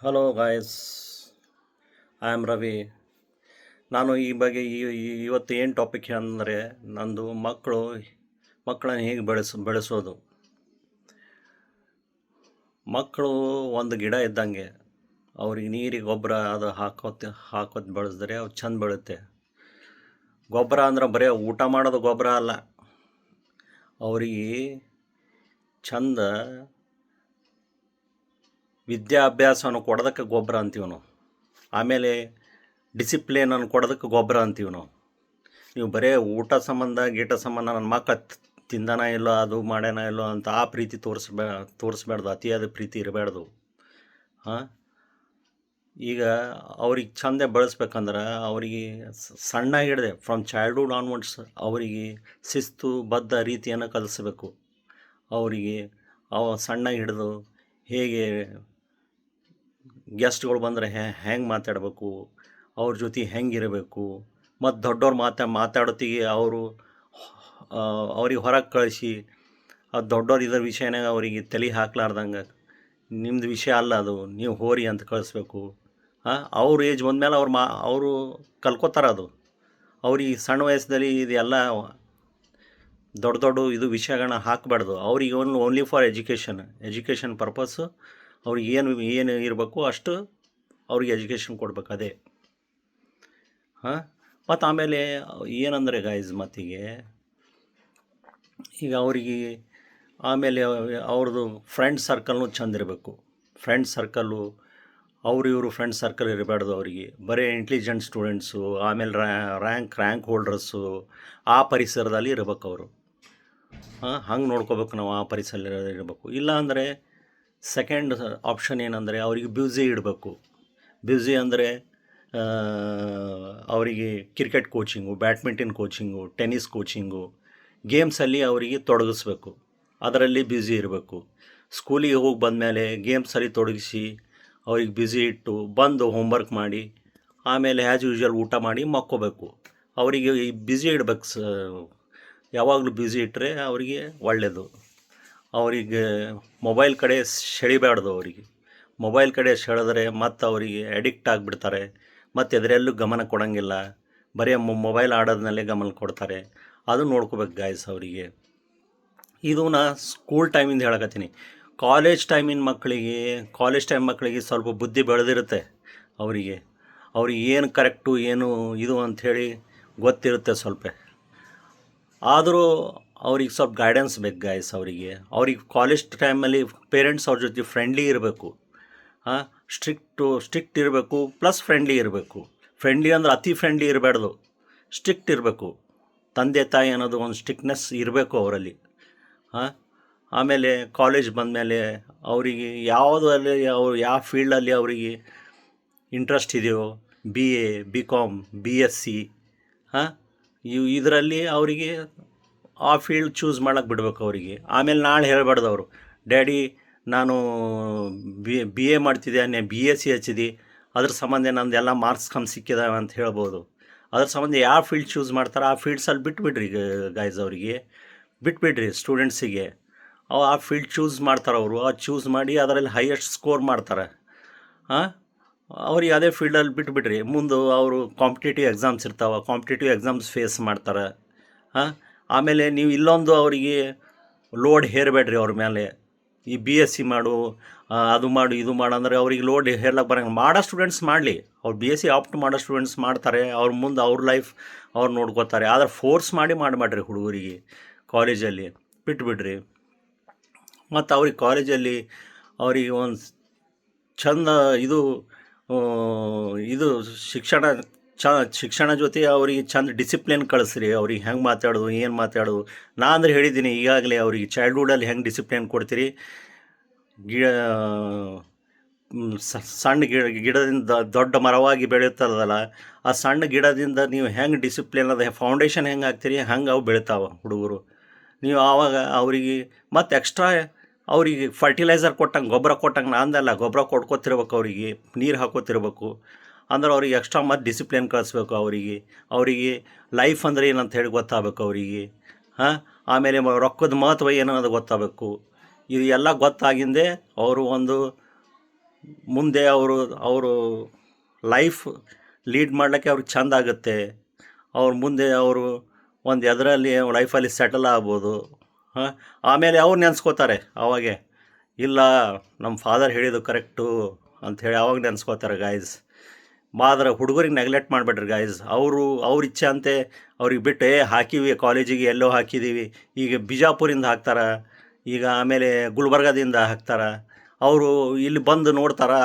Hello guys, I am Ravi. ನಾನು ಈ ಬಗ್ಗೆ ಇವತ್ತು ಏನು ಟಾಪಿಕ್ ಅಂದರೆ ನಂದು ಮಕ್ಕಳನ್ನು ಹೇಗೆ ಬೆಳೆಸೋದು. ಮಕ್ಕಳು ಒಂದು ಗಿಡ ಇದ್ದಂಗೆ. ಅವ್ರಿಗೆ ನೀರಿಗೆ ಗೊಬ್ಬರ ಅದು ಹಾಕೋದು ಬೆಳೆಸಿದ್ರೆ ಅವು ಚಂದ ಬೆಳುತ್ತೆ. ಗೊಬ್ಬರ ಅಂದ್ರೆ ಬರೀ ಊಟ ಮಾಡೋದು ಗೊಬ್ಬರ ಅಲ್ಲ, ಅವ್ರಿಗೆ ಚಂದ ವಿದ್ಯಾಭ್ಯಾಸವನ್ನು ಕೊಡೋದಕ್ಕೆ ಗೊಬ್ಬರ ಅಂತೀವಿ ನಾವು. ಆಮೇಲೆ ಡಿಸಿಪ್ಲಿನನ್ನು ಕೊಡೋದಕ್ಕೆ ಗೊಬ್ಬರ ಅಂತೀವಿ ನಾವು. ನೀವು ಬರೀ ಊಟ ಸಂಬಂಧ ನನ್ನ ಮಕ್ಕ ತಿಂದಾನ ಇಲ್ಲೋ ಅದು ಮಾಡ್ಯಾನ ಇಲ್ಲೋ ಅಂತ ಆ ಪ್ರೀತಿ ತೋರಿಸ್ಬಾರ್ದು. ಅತಿಯಾದ ಪ್ರೀತಿ ಇರಬಾರ್ದು. ಹಾಂ, ಈಗ ಅವ್ರಿಗೆ ಚಂದ ಬೆಳೆಸ್ಬೇಕಂದ್ರೆ ಅವರಿಗೆ ಸಣ್ಣ ಹಿಡಿದೆ ಫ್ರಮ್ ಚೈಲ್ಡ್ಹುಡ್ ಆನ್ವರ್ಡ್ಸ್ ಅವರಿಗೆ ಶಿಸ್ತು ಬದ್ಧ ರೀತಿಯನ್ನು ಕಲಿಸ್ಬೇಕು. ಅವರಿಗೆ ಸಣ್ಣ ಹಿಡಿದು ಹೇಗೆ ಗೆಸ್ಟ್ಗಳು ಬಂದರೆ ಹೆಂಗೆ ಮಾತಾಡಬೇಕು, ಅವ್ರ ಜೊತೆ ಹೆಂಗಿರಬೇಕು, ಮತ್ತು ದೊಡ್ಡವ್ರು ಮಾತಾಡೋತ್ತಿಗೆ ಅವ್ರಿಗೆ ಹೊರಗೆ ಕಳಿಸಿ ಅದು ದೊಡ್ಡವ್ರು ಇದರ ವಿಷಯನಾಗ ಅವರಿಗೆ ತಲೆ ಹಾಕ್ಲಾರ್ದಂಗೆ ನಿಮ್ಮದು ವಿಷಯ ಅಲ್ಲ ಅದು, ನೀವು ಹೋರಿ ಅಂತ ಕಳಿಸ್ಬೇಕು. ಅವ್ರ ಏಜ್ ಬಂದಮೇಲೆ ಅವರು ಕಲ್ಕೋತಾರೆ. ಅದು ಅವ್ರಿಗೆ ಸಣ್ಣ ವಯಸ್ಸಲ್ಲಿ ಇದೆಲ್ಲ ದೊಡ್ಡ ಇದು ವಿಷಯಗಳನ್ನ ಹಾಕಬಾರ್ದು. ಅವ್ರಿಗೆ ಓನ್ಲಿ ಫಾರ್ ಎಜುಕೇಷನ್ ಪರ್ಪಸ್ಸು. ಅವ್ರಿಗೆ ಏನು ಇರಬೇಕು ಅಷ್ಟು ಅವ್ರಿಗೆ ಎಜುಕೇಷನ್ ಕೊಡ್ಬೇಕು, ಅದೇ. ಮತ್ತು ಆಮೇಲೆ ಏನಂದರೆ ಗಾಯ್ಸ್, ಈಗ ಅವರಿಗೆ ಆಮೇಲೆ ಅವ್ರದ್ದು ಫ್ರೆಂಡ್ ಸರ್ಕಲ್ನು ಚಂದ ಇರಬೇಕು. ಫ್ರೆಂಡ್ ಸರ್ಕಲ್ಲು ಇವರು ಫ್ರೆಂಡ್ ಸರ್ಕಲ್ ಇರಬಾರ್ದು. ಅವರಿಗೆ ಬರೀ ಇಂಟೆಲಿಜೆಂಟ್ ಸ್ಟೂಡೆಂಟ್ಸು, ಆಮೇಲೆ ರ್ಯಾಂಕ್ ಹೋಲ್ಡರ್ಸು ಆ ಪರಿಸರದಲ್ಲಿ ಇರಬೇಕು ಅವರು. ಹಂಗೆ ನೋಡ್ಕೋಬೇಕು ನಾವು, ಆ ಪರಿಸರದಲ್ಲಿ ಇರಬೇಕು. ಇಲ್ಲ ಅಂದರೆ ಸೆಕೆಂಡ್ ಆಪ್ಷನ್ ಏನಂದರೆ ಅವರಿಗೆ ಬ್ಯುಸಿ ಇಡಬೇಕು. ಬ್ಯುಸಿ ಅಂದರೆ ಅವರಿಗೆ cricket coaching, badminton coaching, tennis coaching, ಗೇಮ್ಸಲ್ಲಿ ಅವರಿಗೆ ತೊಡಗಿಸ್ಬೇಕು. ಅದರಲ್ಲಿ ಬ್ಯುಸಿ ಇರಬೇಕು. ಸ್ಕೂಲಿಗೆ ಹೋಗಿ ಬಂದಮೇಲೆ ಗೇಮ್ಸಲ್ಲಿ ತೊಡಗಿಸಿ ಅವ್ರಿಗೆ ಬ್ಯುಸಿ ಇಟ್ಟು ಬಂದು ಹೋಮ್ವರ್ಕ್ ಮಾಡಿ ಆಮೇಲೆ ಆ್ಯಸ್ ಯೂಶ್ವಲ್ ಊಟ ಮಾಡಿ ಮಕ್ಕೋಬೇಕು. ಅವರಿಗೆ ಈ ಬ್ಯುಸಿ ಇಡಬೇಕು. ಯಾವಾಗಲೂ ಬ್ಯುಸಿ ಇಟ್ಟರೆ ಅವರಿಗೆ ಒಳ್ಳೆಯದು. ಅವರಿಗೆ ಮೊಬೈಲ್ ಕಡೆ ಸೆಳಿಬಾರ್ದು. ಅವರಿಗೆ ಮೊಬೈಲ್ ಕಡೆ ಸೆಳೆದ್ರೆ ಮತ್ತು ಅವರಿಗೆ ಅಡಿಕ್ಟ್ ಆಗಿಬಿಡ್ತಾರೆ. ಮತ್ತು ಎದರಲ್ಲೂ ಗಮನ ಕೊಡೋಂಗಿಲ್ಲ, ಬರೀ ಮೊಬೈಲ್ ಆಡೋದ್ಮೇಲೆ ಗಮನ ಕೊಡ್ತಾರೆ. ಅದು ನೋಡ್ಕೋಬೇಕು ಗಾಯ್ಸ್ ಅವರಿಗೆ. ಇದು ನಾ ಸ್ಕೂಲ್ ಟೈಮಿಂದ ಹೇಳಕತ್ತೀನಿ. ಕಾಲೇಜ್ ಟೈಮ್ ಮಕ್ಕಳಿಗೆ ಸ್ವಲ್ಪ ಬುದ್ಧಿ ಬೆಳೆದಿರುತ್ತೆ. ಅವರಿಗೆ ಏನು ಕರೆಕ್ಟು ಏನು ಇದು ಅಂಥೇಳಿ ಗೊತ್ತಿರುತ್ತೆ ಸ್ವಲ್ಪ. ಆದರೂ ಅವ್ರಿಗೆ ಸ್ವಲ್ಪ ಗೈಡೆನ್ಸ್ ಬೇಕು ಗಾಯ್ಸ್. ಅವ್ರಿಗೆ ಕಾಲೇಜ್ ಟೈಮಲ್ಲಿ ಪೇರೆಂಟ್ಸ್ ಅವ್ರ ಜೊತೆ ಫ್ರೆಂಡ್ಲಿ ಇರಬೇಕು. ಸ್ಟ್ರಿಕ್ಟ್ ಇರಬೇಕು, ಪ್ಲಸ್ ಫ್ರೆಂಡ್ಲಿ ಇರಬೇಕು. ಫ್ರೆಂಡ್ಲಿ ಅಂದ್ರೆ ಅತಿ ಫ್ರೆಂಡ್ಲಿ ಇರಬಾರ್ದು, ಸ್ಟ್ರಿಕ್ಟ್ ಇರಬೇಕು. ತಂದೆ ತಾಯಿ ಅನ್ನೋದು ಒಂದು ಸ್ಟ್ರಿಕ್ಟ್ನೆಸ್ ಇರಬೇಕು ಅವರಲ್ಲಿ. ಆಮೇಲೆ ಕಾಲೇಜ್ ಬಂದಮೇಲೆ ಅವರಿಗೆ ಯಾವುದರಲ್ಲಿ ಅವ್ರು ಯಾವ ಫೀಲ್ಡಲ್ಲಿ ಅವರಿಗೆ ಇಂಟ್ರೆಸ್ಟ್ ಇದೆಯೋ, BA, BCom, BSc ಇದರಲ್ಲಿ ಅವರಿಗೆ ಆ ಫೀಲ್ಡ್ ಚೂಸ್ ಮಾಡೋಕ್ಕೆ ಬಿಡ್ಬೇಕು ಅವರಿಗೆ. ಆಮೇಲೆ ನಾಳೆ ಹೇಳಬಾರ್ದು ಅವರು, ಡ್ಯಾಡಿ ನಾನು BA ಮಾಡ್ತಿದ್ದೆ, BSc ಹಚ್ಚಿದೆ, ಅದ್ರ ಸಂಬಂಧ ನಂದೆಲ್ಲ ಮಾರ್ಕ್ಸ್ ಕಮ್ಮಿ ಸಿಕ್ಕಿದಾವೆ ಅಂತ ಹೇಳ್ಬೋದು. ಅದ್ರ ಸಂಬಂಧ ಯಾವ ಫೀಲ್ಡ್ ಚೂಸ್ ಮಾಡ್ತಾರೆ ಆ ಫೀಲ್ಡ್ಸಲ್ಲಿ ಬಿಟ್ಬಿಡ್ರಿ ಗಾಯ್ಸ್. ಅವರಿಗೆ ಬಿಟ್ಬಿಡ್ರಿ ಸ್ಟೂಡೆಂಟ್ಸಿಗೆ. ಆ ಫೀಲ್ಡ್ ಚೂಸ್ ಮಾಡ್ತಾರೆ ಅವರು. ಚೂಸ್ ಮಾಡಿ ಅದರಲ್ಲಿ ಹೈಯೆಸ್ಟ್ ಸ್ಕೋರ್ ಮಾಡ್ತಾರೆ. ಅವ್ರಿಗೆ ಅದೇ ಫೀಲ್ಡಲ್ಲಿ ಬಿಟ್ಬಿಡ್ರಿ. ಮುಂದೆ ಅವರು ಕಾಂಪಿಟೇಟಿವ್ ಎಕ್ಸಾಮ್ಸ್ ಇರ್ತಾವೆ, ಕಾಂಪಿಟೇಟಿವ್ ಎಕ್ಸಾಮ್ಸ್ ಫೇಸ್ ಮಾಡ್ತಾರೆ. ಆಮೇಲೆ ನೀವು ಇಲ್ಲೊಂದು ಅವರಿಗೆ ಲೋಡ್ ಹೇರಬೇಡ್ರಿ ಅವ್ರ ಮೇಲೆ. ಈ BSc ಮಾಡು, ಅದು ಮಾಡು, ಇದು ಮಾಡು ಅಂದರೆ ಅವ್ರಿಗೆ ಲೋಡ್ ಹೇರ್ಲಕ್ಕೆ ಬರೋಂಗಿಲ್ಲ. ಮಾಡೋ ಸ್ಟೂಡೆಂಟ್ಸ್ ಮಾಡಲಿ, ಅವ್ರು BSc ಆಪ್ಟ್ ಮಾಡೋ ಸ್ಟೂಡೆಂಟ್ಸ್ ಮಾಡ್ತಾರೆ. ಅವ್ರ ಮುಂದೆ ಅವ್ರ ಲೈಫ್ ಅವ್ರು ನೋಡ್ಕೋತಾರೆ. ಆದರೆ ಫೋರ್ಸ್ ಮಾಡಬೇಡ್ರಿ ಹುಡುಗರಿಗೆ. ಕಾಲೇಜಲ್ಲಿ ಬಿಟ್ಬಿಡ್ರಿ. ಮತ್ತು ಅವ್ರಿಗೆ ಕಾಲೇಜಲ್ಲಿ ಅವ್ರಿಗೆ ಒಂದು ಚಂದ ಇದು ಶಿಕ್ಷಣ ಜೊತೆ ಅವ್ರಿಗೆ ಚಂದ ಡಿಸಿಪ್ಲಿನ್ ಕಳಿಸ್ರಿ. ಅವ್ರಿಗೆ ಹೆಂಗೆ ಮಾತಾಡೋದು, ಏನು ಮಾತಾಡೋದು. ನಾ ಅಂದ್ರೆ ಹೇಳಿದ್ದೀನಿ ಈಗಾಗಲೇ. ಅವ್ರಿಗೆ ಚೈಲ್ಡ್ಹುಡಲ್ಲಿ ಹೆಂಗೆ ಡಿಸಿಪ್ಲಿನ್ ಕೊಡ್ತೀರಿ, ಸಣ್ಣ ಗಿಡದಿಂದ ದೊಡ್ಡ ಮರವಾಗಿ ಬೆಳೆಯುತ್ತದಲ್ಲ, ಆ ಸಣ್ಣ ಗಿಡದಿಂದ ನೀವು ಹೆಂಗೆ ಡಿಸಿಪ್ಲಿನ್ ಫೌಂಡೇಶನ್ ಹೆಂಗೆ ಹಾಕ್ತೀರಿ ಹಂಗೆ ಅವು ಬೆಳಿತಾವೆ ಹುಡುಗರು. ನೀವು ಆವಾಗ ಅವರಿಗೆ ಮತ್ತು ಎಕ್ಸ್ಟ್ರಾ ಅವರಿಗೆ ಫರ್ಟಿಲೈಸರ್ ಕೊಟ್ಟಂಗೆ, ಗೊಬ್ಬರ ಕೊಟ್ಟಂಗೆ ನಾಂದಲ್ಲ, ಗೊಬ್ಬರ ಕೊಟ್ಕೋತಿರ್ಬೇಕು. ಅವರಿಗೆ ನೀರು ಹಾಕೋತಿರ್ಬೇಕು. ಅಂದ್ರೆ ಅವ್ರಿಗೆ ಎಕ್ಸ್ಟ್ರಾ ಮತ್ತು ಡಿಸಿಪ್ಲಿನ್ ಕಳಿಸ್ಬೇಕು. ಅವರಿಗೆ ಲೈಫ್ ಅಂದರೆ ಏನಂತ ಹೇಳಿ ಗೊತ್ತಾಗಬೇಕು ಅವರಿಗೆ. ಆಮೇಲೆ ರೊಕ್ಕದ ಮಹತ್ವ ಏನನ್ನೋದು ಗೊತ್ತಾಗಬೇಕು. ಇದು ಎಲ್ಲ ಗೊತ್ತಾಗಿಂದೇ ಅವರು ಒಂದು ಮುಂದೆ ಅವರು ಲೈಫ್ ಲೀಡ್ ಮಾಡಲಿಕ್ಕೆ ಅವ್ರಿಗೆ ಚೆಂದ ಆಗುತ್ತೆ. ಮುಂದೆ ಅವರು ಒಂದು ಎದರಲ್ಲಿ ಲೈಫಲ್ಲಿ ಸೆಟಲ್ ಆಗ್ಬೋದು. ಹಾಂ, ಆಮೇಲೆ ಅವ್ರು ನೆನೆಸ್ಕೋತಾರೆ ಅವಾಗೆ, ಇಲ್ಲ ನಮ್ಮ ಫಾದರ್ ಹೇಳಿದ್ದು ಕರೆಕ್ಟು ಅಂಥೇಳಿ ಅವಾಗ ನೆನೆಸ್ಕೋತಾರೆ ಗಾಯ್ಸ್. ಆದ್ರೆ ಹುಡುಗರಿಗೆ ನೆಗ್ಲೆಕ್ಟ್ ಮಾಡಿಬಿಡ್ರಿ ಗಾಯ್ಸ್. ಅವ್ರ ಇಚ್ಛೆ ಅಂತೆ ಅವ್ರಿಗೆ ಬಿಟ್ಟು ಹಾಕಿವಿ ಕಾಲೇಜಿಗೆ ಎಲ್ಲೋ ಹಾಕಿದ್ದೀವಿ, ಈಗ ಬಿಜಾಪುರಿಂದ ಹಾಕ್ತಾರೆ, ಈಗ ಆಮೇಲೆ ಗುಲ್ಬರ್ಗದಿಂದ ಹಾಕ್ತಾರೆ. ಅವರು ಇಲ್ಲಿ ಬಂದು ನೋಡ್ತಾರೆ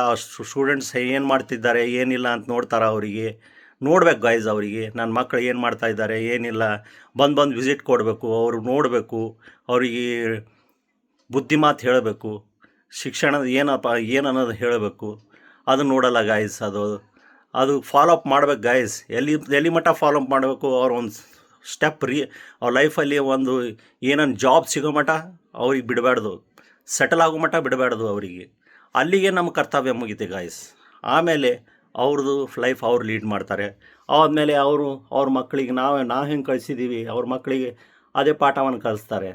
ಸ್ಟೂಡೆಂಟ್ಸ್ ಏನು ಮಾಡ್ತಿದ್ದಾರೆ ಏನಿಲ್ಲ ಅಂತ ನೋಡ್ತಾರೆ. ಅವರಿಗೆ ನೋಡ್ಬೇಕು ಗಾಯ್ಸ್, ಅವರಿಗೆ ನನ್ನ ಮಕ್ಕಳು ಏನು ಮಾಡ್ತಾಯಿದ್ದಾರೆ ಏನಿಲ್ಲ ಬಂದು ವಿಸಿಟ್ ಕೊಡಬೇಕು, ಅವರು ನೋಡಬೇಕು, ಅವರಿಗೆ ಬುದ್ಧಿ ಮಾತು ಹೇಳಬೇಕು, ಶಿಕ್ಷಣದ ಏನು ಅನ್ನೋದು ಹೇಳಬೇಕು. ಅದು ನೋಡಲ್ಲ ಗಾಯ್ಸ್. ಅದು ಫಾಲೋ ಅಪ್ ಮಾಡ್ಬೇಕು ಗಾಯ್ಸ್. ಎಲ್ಲಿ ಮಟ್ಟ ಫಾಲೋ ಅಪ್ ಮಾಡಬೇಕು, ಅವ್ರು ಒಂದು ಸ್ಟೆಪ್ ಅವ್ರ ಲೈಫಲ್ಲಿ ಒಂದು ಏನನ್ನು ಜಾಬ್ ಸಿಗೋ ಮಟ್ಟ ಅವ್ರಿಗೆ ಬಿಡಬಾರ್ದು, ಸೆಟಲ್ ಆಗೋ ಮಟ್ಟ ಬಿಡಬಾರ್ದು ಅವರಿಗೆ. ಅಲ್ಲಿಗೆ ನಮ್ಮ ಕರ್ತವ್ಯ ಮುಗಿತೆ ಗಾಯ್ಸ್. ಆಮೇಲೆ ಅವ್ರದ್ದು ಲೈಫ್ ಅವ್ರು ಲೀಡ್ ಮಾಡ್ತಾರೆ. ಆದಮೇಲೆ ಅವ್ರ ಮಕ್ಕಳಿಗೆ ನಾವು ಹೆಂಗೆ ಕಳಿಸಿದ್ದೀವಿ ಅವ್ರ ಮಕ್ಕಳಿಗೆ ಅದೇ ಪಾಠವನ್ನು ಕಲಿಸ್ತಾರೆ.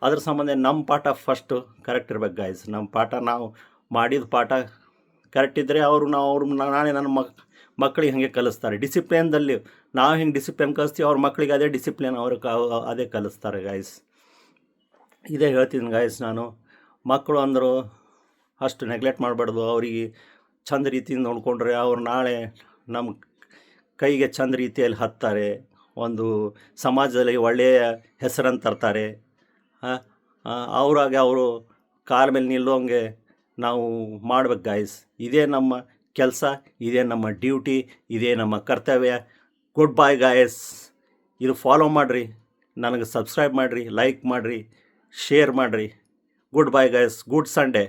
ಅದ್ರ ಸಂಬಂಧ ನಮ್ಮ ಪಾಠ ಫಸ್ಟು ಕರೆಕ್ಟ್ ಇರ್ಬೇಕು ಗಾಯ್ಸ್. ನಮ್ಮ ಪಾಠ ನಾವು ಮಾಡಿದ ಪಾಠ ಕರೆಕ್ಟ್ ಇದ್ದರೆ ನಾಳೆ ನನ್ನ ಮಕ್ಕಳಿಗೆ ಹಾಗೆ ಕಲಿಸ್ತಾರೆ. ಡಿಸಿಪ್ಲಿನ್ದಲ್ಲಿ ನಾವು ಹೆಂಗೆ ಡಿಸಿಪ್ಲಿನ್ ಕಲಿಸ್ತೀವಿ ಅವ್ರ ಮಕ್ಕಳಿಗೆ ಅದೇ ಡಿಸಿಪ್ಲಿನ್ ಅದೇ ಕಲಿಸ್ತಾರೆ ಗಾಯ್ಸ್. ಇದೇ ಹೇಳ್ತೀನಿ ಗಾಯ್ಸ್ ನಾನು. ಮಕ್ಕಳು ಅಂದರು ಅಷ್ಟು ನೆಗ್ಲೆಕ್ಟ್ ಮಾಡಬಾರ್ದು. ಅವರಿಗೆ ಚಂದ ರೀತಿಯಿಂದ ನೋಡಿಕೊಂಡ್ರೆ ಅವ್ರು ನಾಳೆ ನಮ್ಮ ಕೈಗೆ ಚಂದ ರೀತಿಯಲ್ಲಿ ಹತ್ತಾರೆ, ಒಂದು ಸಮಾಜದಲ್ಲಿ ಒಳ್ಳೆಯ ಹೆಸರನ್ನು ತರ್ತಾರೆ. ಅವರು ಕಾಲ ಮೇಲೆ ನಿಲ್ಲೋಂಗೆ ನಾವು ಮಾಡ್ಬೇಕು ಗಾಯ್ಸ್. ಇದೇ ನಮ್ಮ ಕೆಲಸ, ಇದೇ ನಮ್ಮ ಡ್ಯೂಟಿ, ಇದೇ ನಮ್ಮ ಕರ್ತವ್ಯ. Good bye guys. ಇದು ಫಾಲೋ ಮಾಡಿರಿ, ನನಗೆ ಸಬ್ಸ್ಕ್ರೈಬ್ ಮಾಡಿರಿ, ಲೈಕ್ ಮಾಡಿರಿ, ಶೇರ್ ಮಾಡಿರಿ. Good bye guys. Good Sunday.